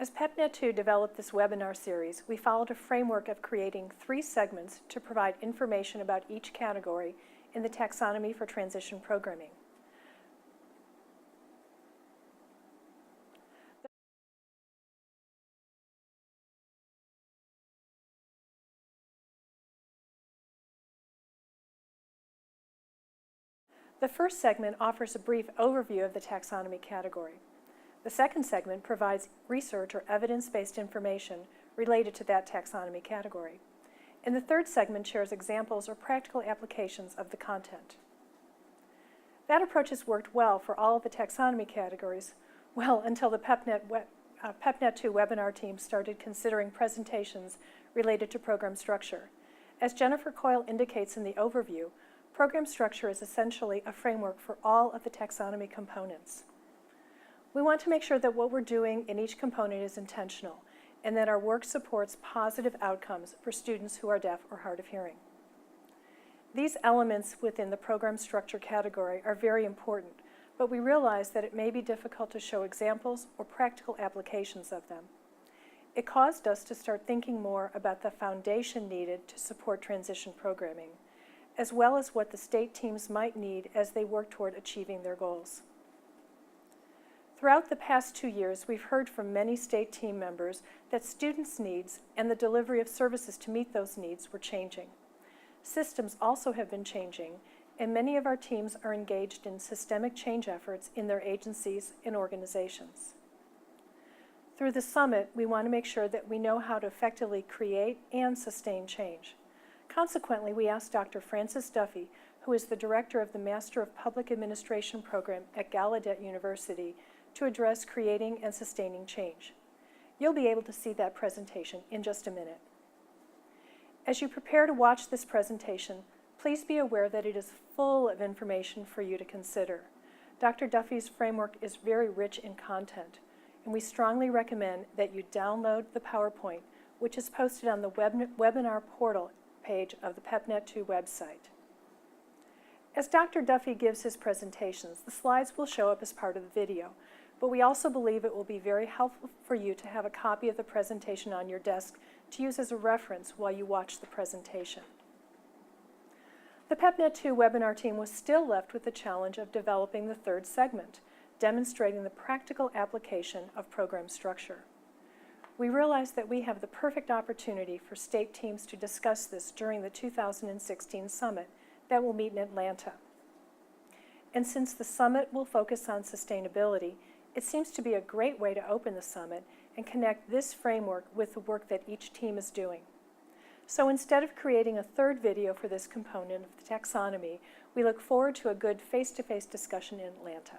As PepNet2 developed this webinar series, we followed a framework of creating 3 segments to provide information about each category in the taxonomy for transition programming. The first segment offers a brief overview of the taxonomy category. The second segment provides research or evidence-based information related to that taxonomy category. And the third segment shares examples or practical applications of the content. That approach has worked well for all of the taxonomy categories, well, until the PepNet2 webinar team started considering presentations related to program structure. As Jennifer Coyle indicates in the overview, program structure is essentially a framework for all of the taxonomy components. We want to make sure that what we're doing in each component is intentional and that our work supports positive outcomes for students who are deaf or hard of hearing. These elements within the program structure category are very important, but we realize that it may be difficult to show examples or practical applications of them. It caused us to start thinking more about the foundation needed to support transition programming, as well as what the state teams might need as they work toward achieving their goals. Throughout the past 2 years, we've heard from many state team members that students' needs and the delivery of services to meet those needs were changing. Systems also have been changing, and many of our teams are engaged in systemic change efforts in their agencies and organizations. Through the summit, we want to make sure that we know how to effectively create and sustain change. Consequently, we asked Dr. Frances Duffy, who is the director of the Master of Public Administration program at Gallaudet University, to address creating and sustaining change. You'll be able to see that presentation in just a minute. As you prepare to watch this presentation, please be aware that it is full of information for you to consider. Dr. Duffy's framework is very rich in content, and we strongly recommend that you download the PowerPoint, which is posted on the webinar portal page of the PepNet2 website. As Dr. Duffy gives his presentations, the slides will show up as part of the video, but we also believe it will be very helpful for you to have a copy of the presentation on your desk to use as a reference while you watch the presentation. The PepNet2 webinar team was still left with the challenge of developing the third segment, demonstrating the practical application of program structure. We realized that we have the perfect opportunity for state teams to discuss this during the 2016 summit that will meet in Atlanta. And since the summit will focus on sustainability, it seems to be a great way to open the summit and connect this framework with the work that each team is doing. So instead of creating a third video for this component of the taxonomy, we look forward to a good face-to-face discussion in Atlanta.